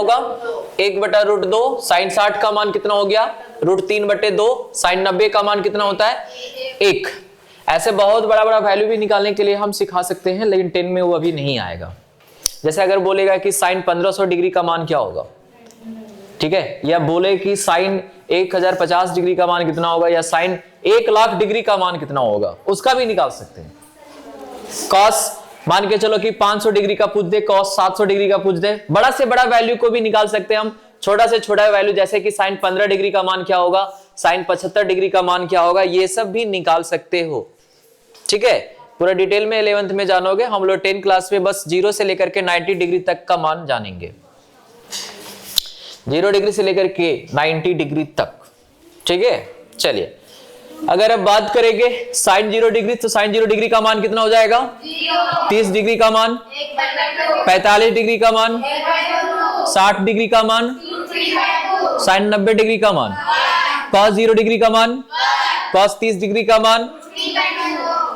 होगा 1/√2, साइन 60 का मान कितना हो गया √3/2, साइन 90 का मान कितना होता है 1। ऐसे बहुत बड़ा बड़ा वैल्यू भी निकालने के लिए हम सिखा सकते हैं, लेकिन 10 में वो अभी नहीं आएगा। जैसे अगर बोलेगा कि साइन 1500 डिग्री का मान क्या होगा, ठीक है, या बोले कि साइन 1050 डिग्री का मान कितना होगा, या साइन 1,00,000 डिग्री का मान कितना होगा, उसका भी निकाल सकते हैं। कॉस मान के चलो कि 500 डिग्री का पूछ दे, कॉस 700 डिग्री का पूछ दे, बड़ा से बड़ा वैल्यू को भी निकाल सकते हैं हम, छोटा से छोटा वैल्यू, जैसे कि साइन 15 डिग्री का मान क्या होगा, साइन 75 डिग्री का मान क्या होगा, ये सब भी निकाल सकते हो। ठीक है, पूरा डिटेल में 11th में जानोगे। हम लोग 10 क्लास में बस 0 से लेकर के 90 डिग्री तक का मान जानेंगे, 0 डिग्री से लेकर के 90 डिग्री तक। ठीक है, चलिए अगर अब बात करेंगे साइन 0 डिग्री, तो साइन 0 डिग्री का मान कितना हो जाएगा 30 डिग्री का मान, 45 डिग्री का मान, 60 डिग्री का मान, साइन 90 डिग्री का मान, कॉस 0 डिग्री का मान, कॉस 30 डिग्री का मान,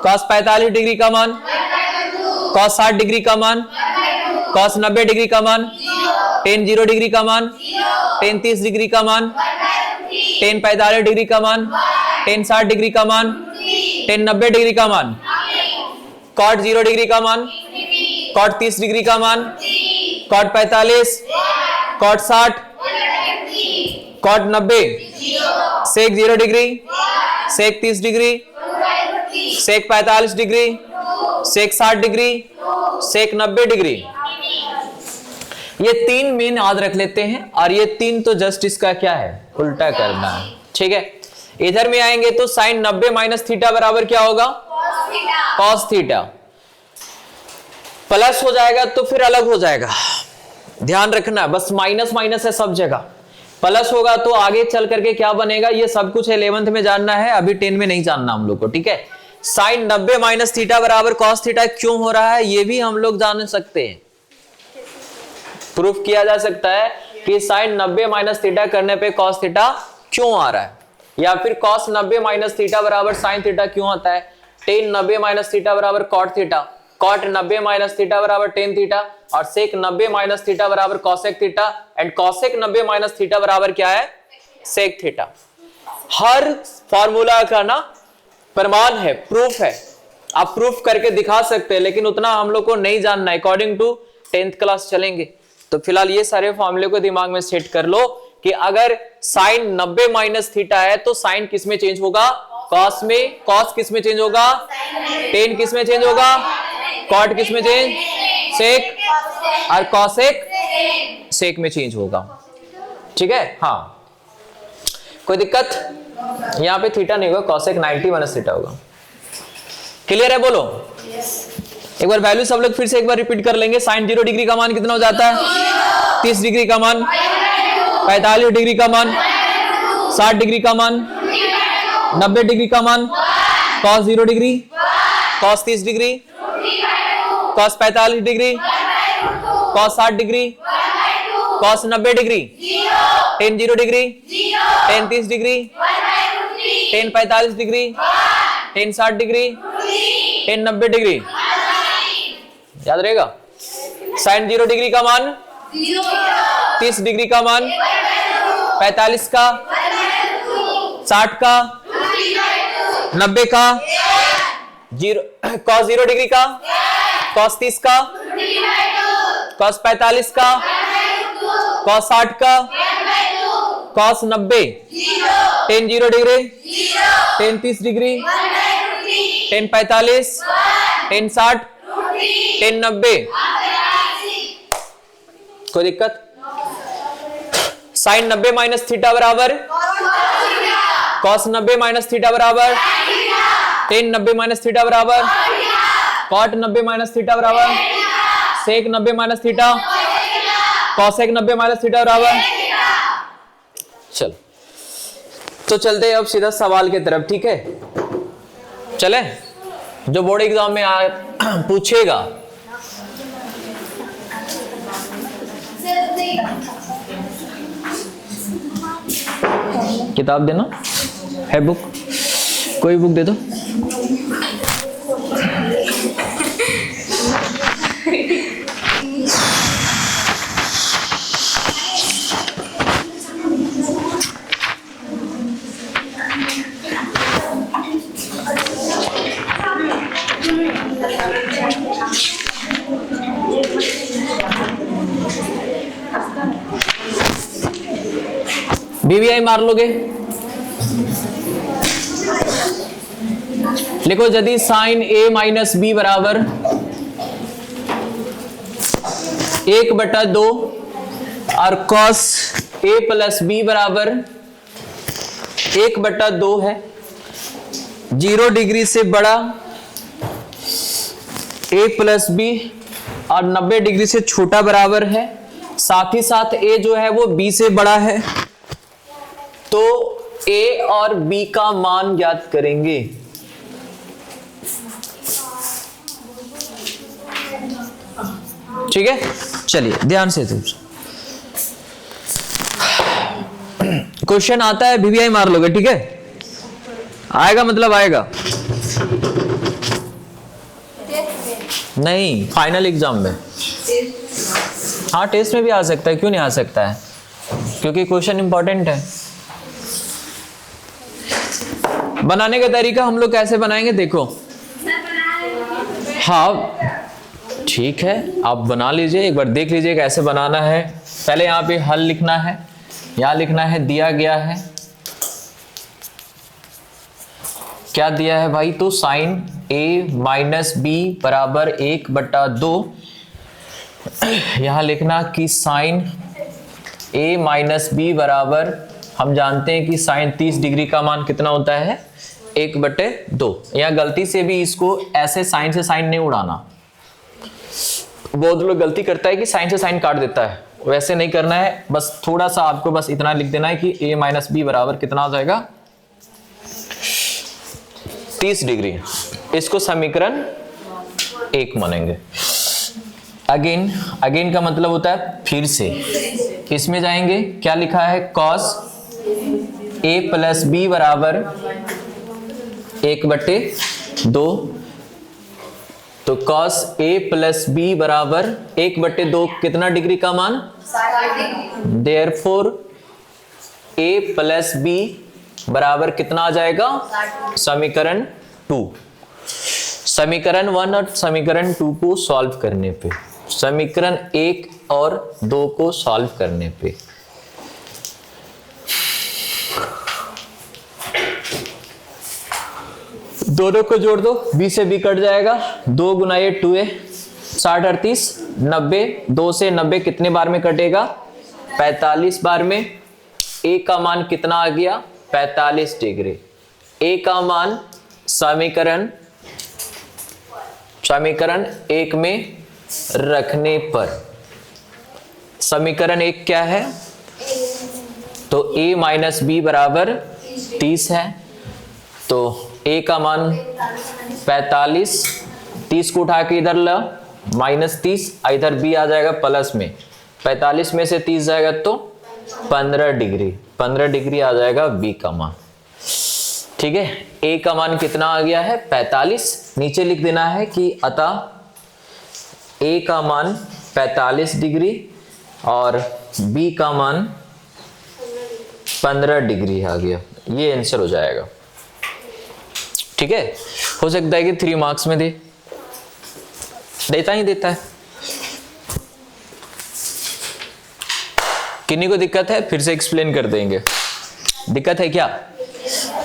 कॉस 45 डिग्री का मान, कॉस 60 डिग्री का मान, कॉस 90 डिग्री का मान, टेन 0 डिग्री का मान, टेन 30 डिग्री का मान, टेन 45 डिग्री का मान, टेन 60 डिग्री का मान, टेन 90 डिग्री का मान, कॉट 0 डिग्री का मान, कॉट 30 डिग्री का मान, कॉट 45, कॉट 60, कॉट 90, सेक 0 डिग्री, सेक 30 डिग्री, सेक 45 डिग्री, सेक 60 डिग्री, सेक 90 डिग्री। ये 3 मेन याद रख लेते हैं, और ये 3 तो जस्ट इसका क्या है उल्टा करना है। ठीक है, इधर में आएंगे तो साइन 90 माइनस थीटा बराबर क्या होगा कॉस थीटा, प्लस हो जाएगा तो फिर अलग हो जाएगा, ध्यान रखना, बस माइनस माइनस है सब जगह, प्लस होगा तो आगे चल करके क्या बनेगा ये सब कुछ 11th में जानना है, अभी 10 में नहीं जानना हम लोग को। ठीक है, साइन 90 माइनस थीटा बराबर कॉस थीटा क्यों हो रहा है ये भी हम लोग जान सकते हैं, प्रूफ किया जा सकता है कि साइन 90 माइनस थीटा करने पे कॉस थीटा क्यों आ रहा है, या फिर कॉस 90 माइनस थीटा बराबर साइन थीटा क्यों आता है, टेन 90 माइनस थीटा बराबर cot theta, cot 90 minus theta बराबर टेन थीटा, और सेक 90 माइनस थीटा बराबर cosec theta, and cosec 90 minus theta बराबर क्या है सेक थीटा। हर फॉर्मूला का ना प्रमाण है, प्रूफ है, आप प्रूफ करके दिखा सकते हैं, लेकिन उतना हम लोग को नहीं जानना है, अकॉर्डिंग टू 10th क्लास चलेंगे। तो फिलहाल ये सारे फॉर्मूले को दिमाग में सेट कर लो कि अगर साइन 90 माइनस थीटा है तो साइन किस में चेंज होगा कॉस में, कॉस किस में चेंज होगा टेन किस में चेंज होगा, कॉट किस में चेंज सेक, और कॉसेक सेक में चेंज होगा। ठीक है, हाँ कोई दिक्कत, यहाँ पे थीटा नहीं होगा, कॉसेक 90 माइनस थीटा होगा। क्लियर है, बोलो एक बार वैल्यू सब लोग फिर से एक बार रिपीट कर लेंगे। साइन 0 डिग्री का मान कितना हो जाता है 30 डिग्री का मान, 45 डिग्री का मान, 60 डिग्री का मान, 90 डिग्री का मान, cos 0 degree, cos 30 degree, cos 45 degree, cos 60 degree, cos 90 degree, ten 0 degree, ten 30 degree, ten 45 degree, ten 60 degree, ten 90 degree. याद रहेगा, साइन 0 डिग्री का मान 30 डिग्री का मान, 45 का, 60 का, 90 का, कॉस 0 डिग्री का, कॉस 30 का, कॉस 45 का, कॉस 60 का, cos 90, ten 0 degree, ten 30 degree, ten 45, ten 60, ten 90। कोई दिक्कत, साइन 90 माइनस थीटा बराबर कॉस 90 माइनस थीटा बराबर टेन 90 माइनस थीटा बराबर कॉट 90 माइनस थीटा बराबर सेक 90 minus theta cosec 90 minus theta बराबर। चलो तो चलते हैं अब सीधा सवाल की तरफ। ठीक है, चले, जो बोर्ड एग्जाम में पूछेगा किताब देना है, बुक, कोई बुक दे दो। BVI मार लोगे, लिखो यदि साइन A माइनस बी बराबर 1/2 और कॉस A प्लस बी बराबर 1/2 है, 0 डिग्री से बड़ा A प्लस बी और 90 डिग्री से छोटा बराबर है, साथ ही साथ A जो है वो B से बड़ा है, तो A और B का मान ज्ञात करेंगे। ठीक है, चलिए ध्यान से क्वेश्चन आता है, BVI मार लोगे, ठीक है, आएगा मतलब आएगा, नहीं फाइनल एग्जाम में, हाँ टेस्ट में भी आ सकता है, क्यों नहीं आ सकता है, क्योंकि क्वेश्चन इंपॉर्टेंट है। बनाने का तरीका हम लोग कैसे बनाएंगे, देखो, हाँ ठीक है, आप बना लीजिए, एक बार देख लीजिए कैसे बनाना है। पहले यहाँ पे हल लिखना है, यहाँ लिखना है दिया गया है, क्या दिया है भाई, तो साइन A माइनस बी बराबर 1/2, यहाँ लिखना कि साइन A माइनस बी बराबर, हम जानते हैं कि साइन 30 डिग्री का मान कितना होता है, 1/2। यहाँ गलती से भी इसको ऐसे साइन से साइन नहीं उड़ाना, बहुत लोग गलती करता है कि साइन से साइन काट देता है, वैसे नहीं करना है, बस थोड़ा सा आपको बस इतना लिख देना है कि A माइनस बी बराबर कितना आ जाएगा, 30 डिग्री। इसको समीकरण 1 मानेंगे। अगेन का मतलब होता है फिर से, इसमें जाएंगे, क्या लिखा है, कॉस A प्लस बी बराबर 1/2, तो कॉस A प्लस बी बराबर 1/2 कितना डिग्री का मान, देयरफॉर A प्लस बी बराबर कितना आ जाएगा, समीकरण 2। समीकरण 1 और समीकरण 2 को सॉल्व करने पे, समीकरण 1 और 2 को सॉल्व करने पे दोनों को जोड़ दो, b से b कट जाएगा, 2 गुना ये 2a, 60 38 90, 2 से 90 कितने बार में कटेगा, 45 बार में। a का मान कितना आ गया, 45 डिग्री। a का मान समीकरण 1 में रखने पर, समीकरण 1 क्या है, तो a माइनस बी बराबर 30 है, तो a का मान 45, 30 को उठा के इधर ला, -30, इधर b आ जाएगा प्लस में, 45 में से 30 जाएगा तो 15 डिग्री, 15 डिग्री आ जाएगा b का मान। ठीक है, a का मान कितना आ गया है, 45, नीचे लिख देना है कि अतः a का मान 45 डिग्री और b का मान 15 डिग्री आ गया, ये आंसर हो जाएगा। ठीक है, हो सकता है कि 3 मार्क्स में देता ही देता है। किन्हीं को दिक्कत है, फिर से एक्सप्लेन कर देंगे। दिक्कत है क्या,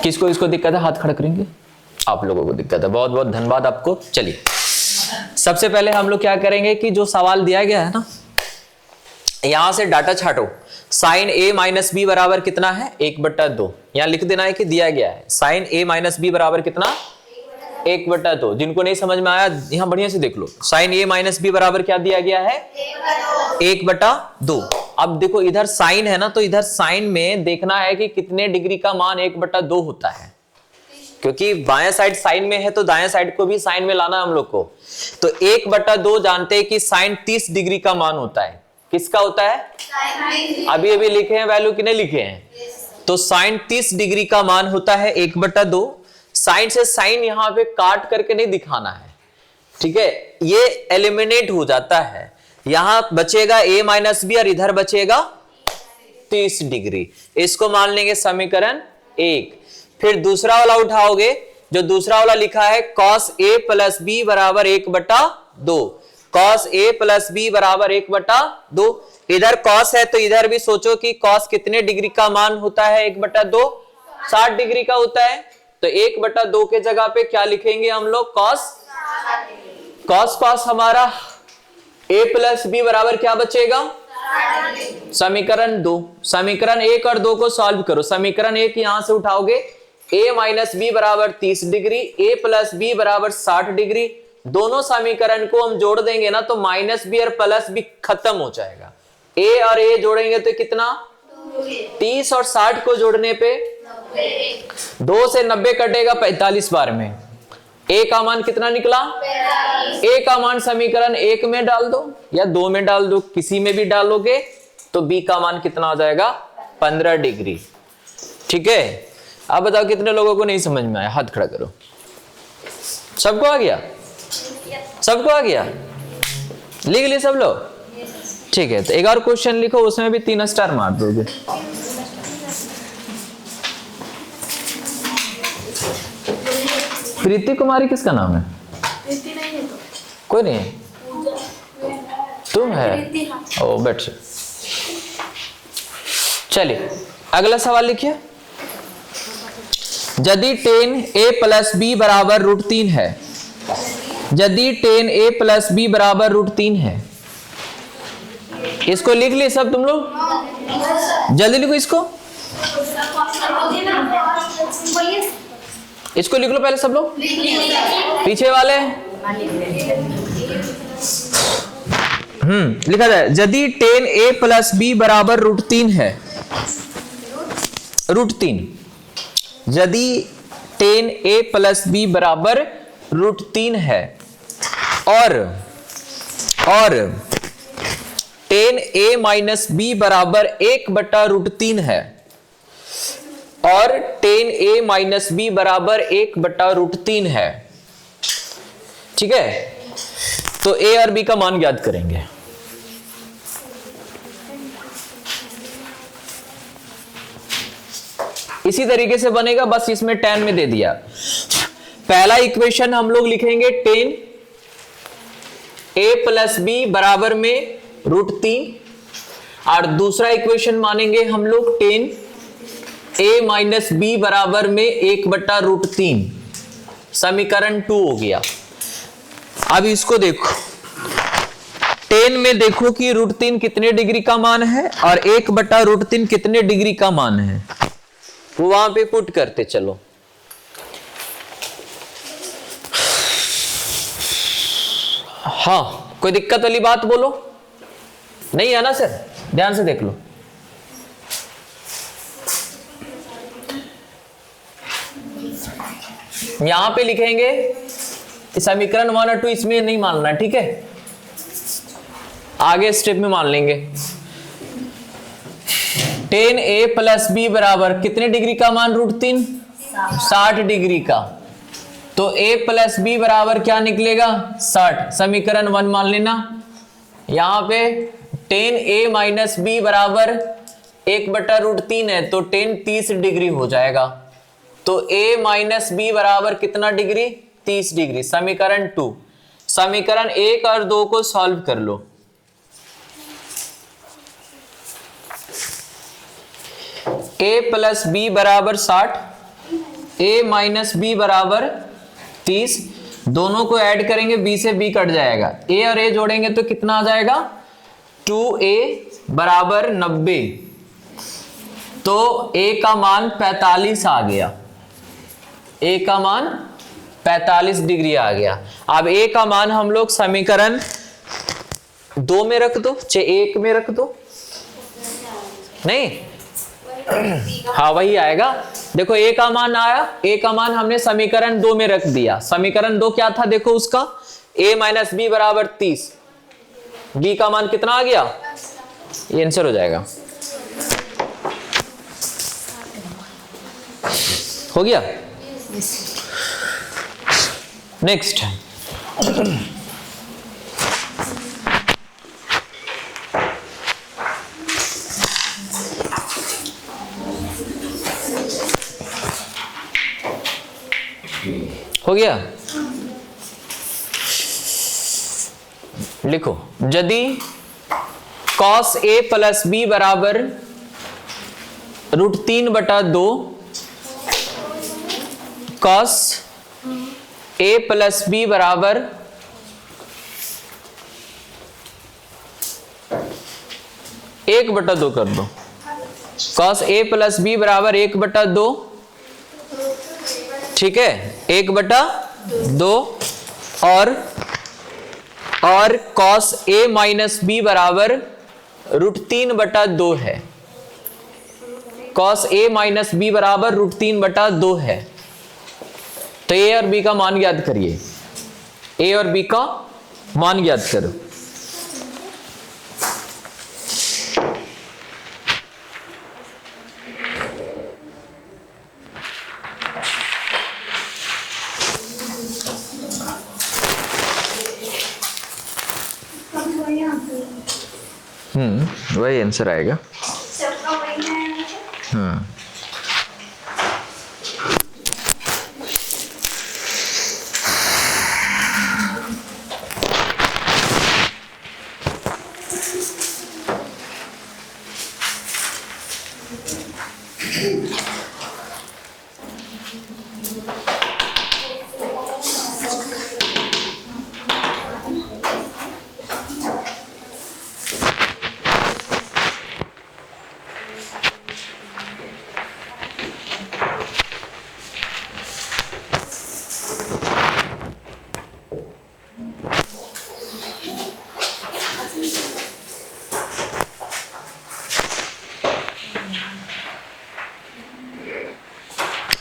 किसको इसको दिक्कत है, हाथ खड़ा करेंगे। आप लोगों को दिक्कत है, बहुत बहुत धन्यवाद आपको। चलिए सबसे पहले हम लोग क्या करेंगे कि जो सवाल दिया गया है ना, यहां से डाटा छाटो। साइन A माइनस बी बराबर कितना है, 1/2। यहां लिख देना है कि दिया गया है साइन A माइनस बी बराबर कितना, 1/2। जिनको नहीं समझ में आया यहां बढ़िया से देख लो, साइन A माइनस बी बराबर क्या दिया गया है, 1/2। अब देखो इधर साइन है ना, तो इधर साइन में देखना है कि कितने डिग्री का मान 1/2 होता है, क्योंकि बाएं साइड साइन में है तो दाएं साइड को भी साइन में लाना हम लोग को। तो 1/2 जानते हैं कि साइन 30 डिग्री का मान होता है। किसका होता है, अभी अभी लिखे हैं वैल्यू कि नहीं लिखे हैं, तो साइन 30 डिग्री का मान होता है 1/2। साइन से साइन यहां पे काट करके नहीं दिखाना है, ठीक है, ये एलिमिनेट हो जाता है। यहां बचेगा a माइनस बी और इधर बचेगा 30 डिग्री। इसको मान लेंगे समीकरण 1। फिर दूसरा वाला उठाओगे, जो दूसरा वाला लिखा है cos A प्लस बी बराबर 1/2, cos a प्लस बी बराबर 1/2। इधर cos है तो इधर भी सोचो कि cos कितने डिग्री का मान होता है 1/2, 60 डिग्री का होता है। तो 1/2 के जगह पे क्या लिखेंगे हम लोग, cos हमारा a प्लस बी बराबर क्या बचेगा, समीकरण 2। समीकरण 1 और 2 को सॉल्व करो। समीकरण 1 यहां से उठाओगे, a माइनस बी बराबर 30 डिग्री, a प्लस बी बराबर 60 डिग्री। दोनों समीकरण को हम जोड़ देंगे ना तो माइनस बी और प्लस बी खत्म हो जाएगा। a और a जोड़ेंगे तो कितना, 30 और 60 को जोड़ने पे 2 से 90 कटेगा 45 बार में। a का मान कितना निकला, a का मान समीकरण 1 में डाल दो या 2 में डाल दो, किसी में भी डालोगे तो b का मान कितना हो जाएगा, 15 डिग्री। ठीक है, अब बताओ कितने लोगों को नहीं समझ में आया, हाथ खड़ा करो। सबको आ गया, सबको आ गया, लिख लिए सब लोग? ठीक है, तो एक और क्वेश्चन लिखो, उसमें भी 3 स्टार मार दोगे। प्रीति कुमारी किसका नाम है? प्रीति नहीं है तो कोई नहीं है, तुम है? ओ बैठ। चलिए अगला सवाल लिखिए। यदि tan a प्लस बी बराबर √3 है, यदि tan a प्लस बी बराबर √3 है, इसको लिख लिए सब तुम लोग? जल्दी लिखो इसको, इसको लिख लो पहले सब लोग, पीछे वाले। लिखा जाए, यदि tan a प्लस बी बराबर √3 है, √3, यदि tan a प्लस बी बराबर √3 है और tan a माइनस बी बराबर 1/√3 है और tan a माइनस बी बराबर 1/√3 है, ठीक है, तो a और b का मान ज्ञात करेंगे। इसी तरीके से बनेगा, बस इसमें tan में दे दिया। पहला इक्वेशन हम लोग लिखेंगे tan a प्लस बी बराबर में √3 और दूसरा इक्वेशन मानेंगे हम लोग tan a माइनस बी बराबर में 1/√3। समीकरण 2 हो गया। अब इसको देखो, tan में देखो कि √3 कितने डिग्री का मान है और 1/√3 कितने डिग्री का मान है, वो वहां पे पुट करते चलो। हाँ, कोई दिक्कत वाली बात बोलो, नहीं है ना सर? ध्यान से देख लो। यहां पे लिखेंगे समीकरण 1 और 2, इसमें नहीं मानना, ठीक है, आगे स्टेप में मान लेंगे। tan a प्लस बी बराबर कितने डिग्री का मान, √3, 60 डिग्री का, तो a प्लस बी बराबर क्या निकलेगा, 60। समीकरण 1 मान लेना। यहां पे tan a माइनस बी बराबर 1/√3 है, तो tan 30 डिग्री हो जाएगा, तो a माइनस बी बराबर कितना डिग्री, 30 डिग्री। समीकरण 2, समीकरण 1 और 2 को सॉल्व कर लो। a प्लस बी बराबर 60, a माइनस बी बराबर 30, दोनों को ऐड करेंगे, b से b कट जाएगा, a और a जोड़ेंगे तो कितना आ जाएगा, 2a बराबर 90, तो a का मान 45 आ गया, a का मान 45 डिग्री आ गया। अब a का मान हम लोग समीकरण 2 में रख दो, चाहे 1 में रख दो, नहीं, हाँ वही आएगा। देखो a का मान आया, a का मान हमने समीकरण 2 में रख दिया। समीकरण 2 क्या था, देखो उसका, a माइनस बी बराबर 30, b का मान कितना आ गया, ये आंसर हो जाएगा। हो गया। नेक्स्ट, हो गया, लिखो, यदि cos a प्लस बी बराबर √3/2 cos a प्लस बी बराबर 1/2 कर दो। cos a प्लस बी बराबर 1/2, ठीक है, 1/2 और cos a माइनस बी बराबर √3/2 है। cos a माइनस बी बराबर √3/2 है। तो a और b का मान ज्ञात करिए। a और b का मान ज्ञात करो। वही आंसर आएगा।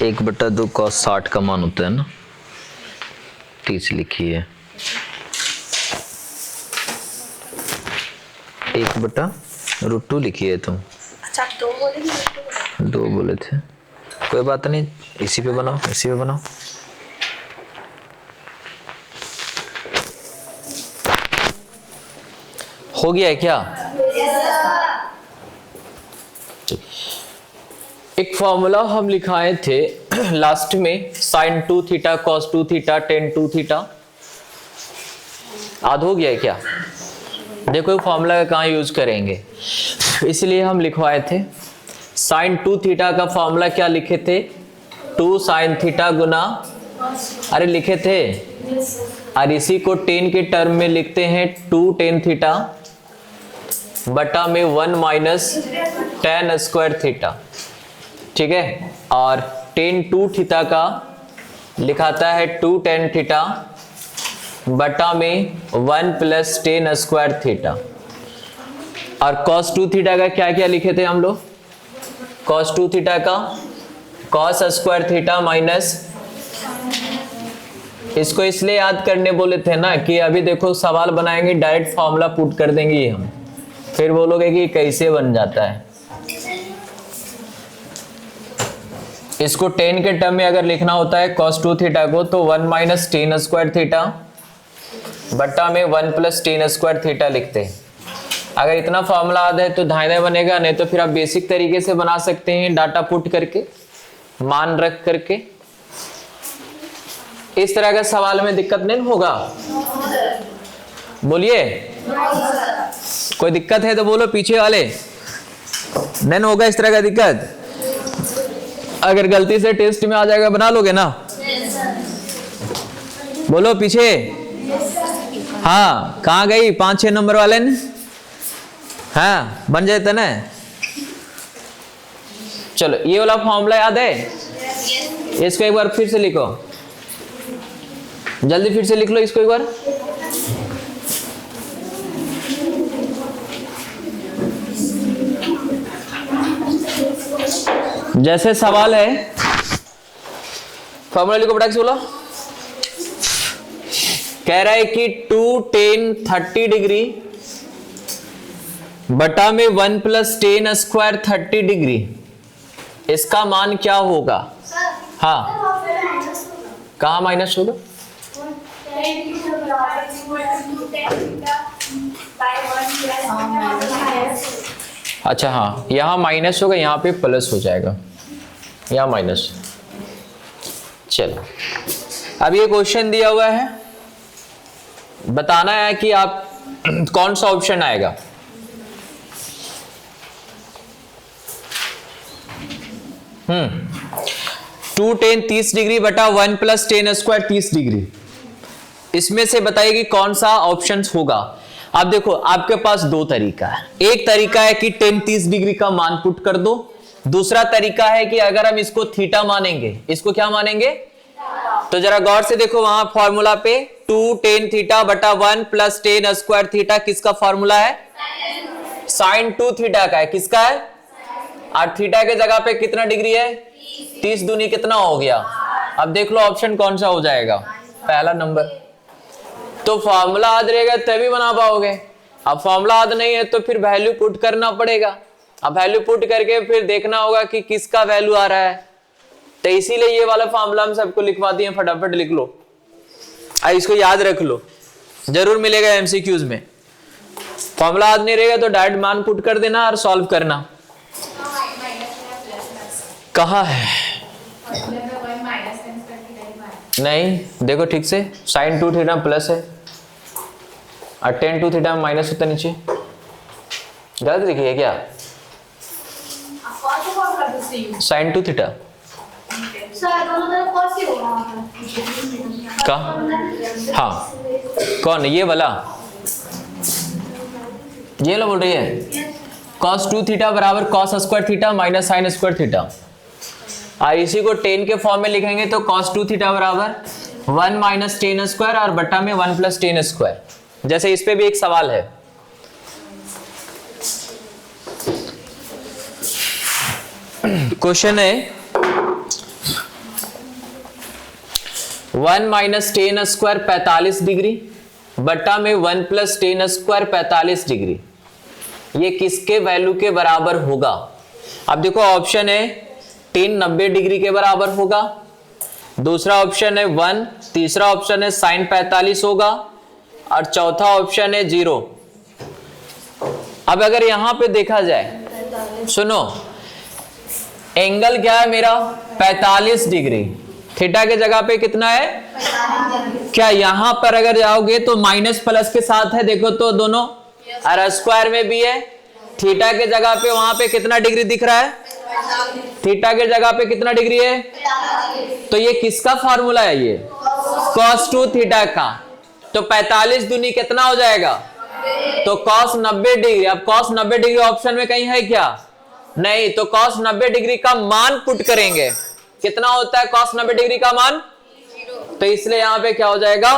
एक बटा दो cos 60 का मान होता है ना, 30 लिखी है। 1/√2 लिखी है तुम। अच्छा, 2 बोले? 2 बोले थे, कोई बात नहीं, इसी पे बनाओ, इसी पे बनाओ। हो गया है क्या? एक फॉर्मूला हम लिखाए थे लास्ट में, sin 2 theta cos 2 theta tan 2 theta. याद हो गया है क्या? देखो फॉर्मूला कहाँ यूज करेंगे, इसलिए हम लिखवाए थे। sin 2 थीटा का फॉर्मूला क्या लिखे थे? 2 sin थीटा गुना, अरे लिखे थे, और इसी को tan के टर्म में लिखते हैं 2 tan थीटा बटा में 1 माइनस tan स्क्वायर थीटा, ठीक है। और tan 2 थीटा का लिखाता है 2 tan थीटा बटा में 1 प्लस tan स्क्वायर थीटा। और cos 2 थीटा का क्या क्या लिखे थे हम लोग? cos 2 थीटा का cos स्क्वायर थीटा माइनस, इसको इसलिए याद करने बोले थे ना कि अभी देखो सवाल बनाएंगे डायरेक्ट फॉर्मूला पुट कर देंगे हम, फिर बोलोगे कि कैसे बन जाता है। इसको tan के टर्म में अगर लिखना होता है cos 2 थीटा को, तो 1 माइनस tan स्क्वायर थीटा बट्टा में 1 प्लस tan स्क्वायर थीटा लिखते हैं। अगर इतना फॉर्मूला याद है तो धायदा बनेगा, नहीं तो फिर आप बेसिक तरीके से बना सकते हैं, डाटा पुट करके, मान रख करके। इस तरह का सवाल में दिक्कत नहीं होगा? बोलिए, कोई दिक्कत है तो बोलो, पीछे वाले नहीं होगा इस तरह का दिक्कत। अगर गलती से टेस्ट में आ जाएगा बना लोगे ना? बोलो पीछे। हाँ, कहाँ गई 5-6 नंबर वाले ने? हाँ, बन जाता ना। चलो, ये वाला फॉर्मूला याद है? इसको एक बार फिर से लिखो, जल्दी फिर से लिख लो इसको एक बार। जैसे सवाल है, फॉर्मूला लिखो फटाक से बोलो। कह रहा है कि 2 tan 30 डिग्री बटा में 1 प्लस tan स्क्वायर 30 डिग्री, इसका मान क्या होगा? हाँ, कहाँ माइनस होगा? अच्छा हाँ, यहाँ माइनस होगा, यहाँ पे प्लस हो जाएगा, यहाँ माइनस। चलो, अब ये क्वेश्चन दिया हुआ है, बताना है कि आप कौन सा ऑप्शन आएगा? टू टेन 30 डिग्री बटा 1 प्लस टेन स्क्वायर 30 डिग्री, इसमें से बताइए कि कौन सा ऑप्शन होगा। अब देखो आपके पास दो तरीका है। एक तरीका है कि टेन 30 डिग्री का मान पुट कर दो, दूसरा तरीका है कि अगर हम इसको थीटा मानेंगे, इसको क्या मानेंगे, तो जरा गौर से देखो वहां फॉर्मूला पे 2 टेन थीटा बटा 1 प्लस टेन स्क्वायर थीटा किसका फॉर्मूला है? साइन 2 थीटा का है। किसका है? और थीटा के जगह पे कितना डिग्री है? 30 दूनी कितना हो गया? अब देख लो ऑप्शन कौन सा हो जाएगा, पहला नंबर। तो फॉर्मूला याद रहेगा तभी बना पाओगे। अब फॉर्मूला याद नहीं है तो फिर वैल्यू पुट करना पड़ेगा। अब वैल्यू पुट करके फिर देखना होगा कि किसका वैल्यू आ रहा है। तो इसीलिए ये वाला फॉर्मूला हम सबको लिखवा दिए, फटाफट लिख लो और इसको याद रख लो, जरूर मिलेगा एमसीक्यूज में। फॉर्मूला याद नहीं रहेगा तो डायरेक्ट मान पुट कर देना और सॉल्व करना। कहाँ है? नहीं देखो ठीक से, साइन 2 थीटा प्लस है और टेन 2 थीटा माइनस होता नीचे। गलत लिखी है क्या? साइन 2 थीटा का, हाँ कौन ये वाला, ये लो बोल रही है cos 2 थीटा बराबर cos square theta minus sine square theta. और इसी को टेन के फॉर्म में लिखेंगे तो cos 2 थीटा बराबर 1 माइनस टेन स्क्वायर और बट्टा में 1 प्लस टेन स्क्वायर। जैसे इस पे भी एक सवाल है, क्वेश्चन है 1 माइनस टेन स्क्वायर 45 डिग्री बट्टा में 1 प्लस टेन स्क्वायर 45 डिग्री, ये किसके वैल्यू के बराबर होगा? अब देखो ऑप्शन है टेन 90 डिग्री के बराबर होगा, दूसरा ऑप्शन है 1, तीसरा ऑप्शन है साइन 45 होगा और चौथा ऑप्शन है 0। अब अगर यहां पे देखा जाए, सुनो एंगल क्या है मेरा 45 डिग्री, थीटा के जगह पे कितना है? क्या यहां पर अगर जाओगे तो माइनस प्लस के साथ है, देखो तो दोनों, और स्क्वायर में भी है। थीटा के जगह पे वहां पे कितना डिग्री दिख रहा है? थीटा के जगह पे कितना डिग्री है? तो ये किसका फार्मूला है? ये cos 2 थीटा का। तो 45 दूनी कितना हो जाएगा? तो cos 90 डिग्री। अब cos 90 डिग्री ऑप्शन में कहीं है क्या? नहीं। तो cos 90 डिग्री का मान पुट करेंगे, कितना होता है cos 90 डिग्री का मान? तो इसलिए यहां पे क्या हो जाएगा?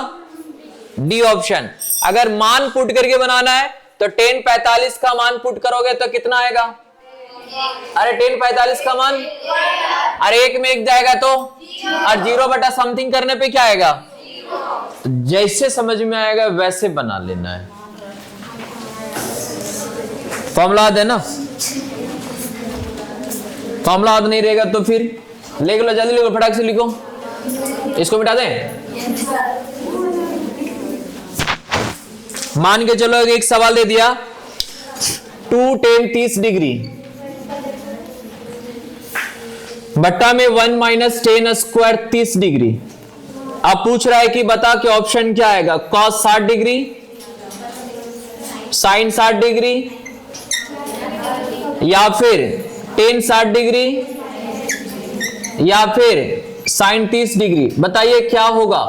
D option. अगर मान पुट करके बनाना है तो टेन 45 का मान पुट करोगे तो कितना आएगा? अरे टेन 45 का मान, अरे एक में एक जाएगा तो, और 0 बटा समथिंग करने पे क्या आएगा? जैसे समझ में आएगा वैसे बना लेना है। फॉर्मूला याद है ना? फॉर्मूला याद नहीं रहेगा तो फिर लिख लो, जल्दी लिखो, फटाक से लिखो। इसको मिटा दें। मान के चलो एक सवाल दे दिया 2 टेन 30 डिग्री बट्टा में 1 माइनस टेन स्क्वायर 30 डिग्री। अब पूछ रहा है कि बता कि ऑप्शन क्या आएगा? cos 60 डिग्री, साइन 60 डिग्री या फिर टेन 60 डिग्री या फिर साइन 30 डिग्री। बताइए क्या होगा?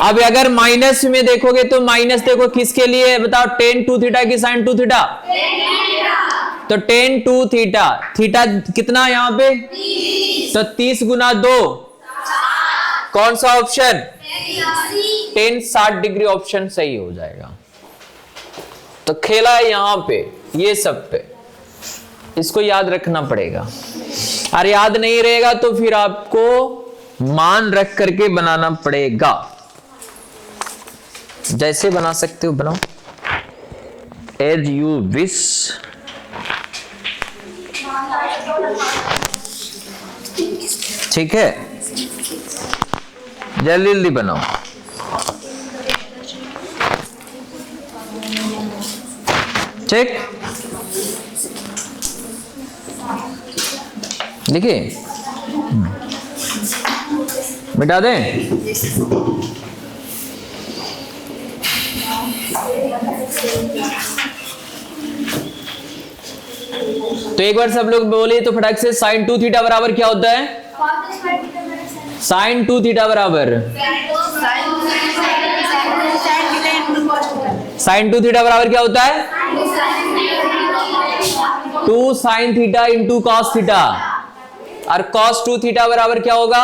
अब अगर माइनस में देखोगे तो माइनस देखो किसके लिए बताओ? टेन 2 थीटा की साइन 2 थीटा, तो टेन 2 थीटा, थीटा कितना यहां पे? तो 30 गुना 2, कौन सा ऑप्शन? टेन 60 डिग्री ऑप्शन सही हो जाएगा। तो खेला है यहां पे ये सब पे, इसको याद रखना पड़ेगा। और याद नहीं रहेगा तो फिर आपको मान रख करके बनाना पड़ेगा। जैसे बना सकते हो बनाओ, एज यू विश। ठीक है, जल्दी जल्दी बनाओ। ठीक, देखिए मिटा दें। तो एक बार सब लोग बोले तो फटाक से साइन 2 थीटा बराबर क्या होता है? साइन 2 थीटा बराबर साइन 2 थीटा बराबर क्या होता है? 2 sine theta into cos theta. और कॉस 2 थीटा बराबर क्या होगा?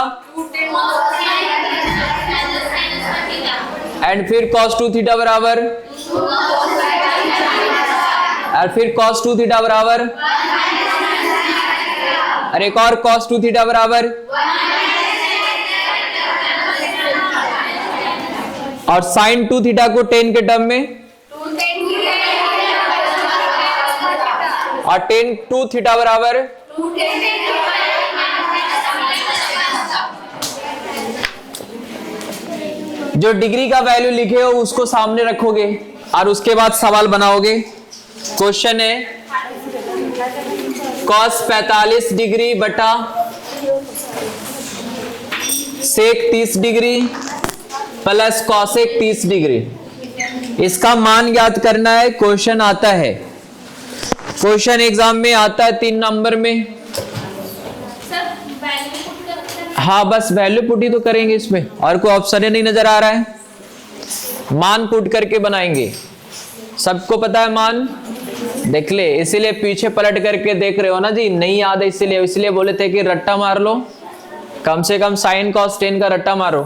एंड फिर कॉस 2 थीटा बराबर, और फिर कॉस 2 थीटा बराबर, और एक और कॉस 2 थीटा बराबर, और साइन 2 थीटा को टेन के टर्म में, और टेन 2 थीटा बराबर, जो डिग्री का वैल्यू लिखे हो उसको सामने रखोगे और उसके बाद सवाल बनाओगे। क्वेश्चन है cos 45 डिग्री बटा सेक 30 डिग्री प्लस कॉसेक 30 डिग्री, इसका मान ज्ञात करना है। क्वेश्चन आता है, क्वेश्चन एग्जाम में आता है 3 नंबर में। हाँ बस वैल्यू पुट ही तो करेंगे इसमें, और कोई ऑप्शन ही नहीं नजर आ रहा है। मान पुट करके बनाएंगे, सबको पता है मान, देख ले, इसीलिए पीछे पलट करके देख रहे हो ना जी, नहीं याद है इसलिए बोले थे कि रट्टा मार लो, कम से कम साइन कॉस 10 का रट्टा मारो।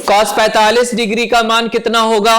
कॉस 45 डिग्री का मान कितना होगा?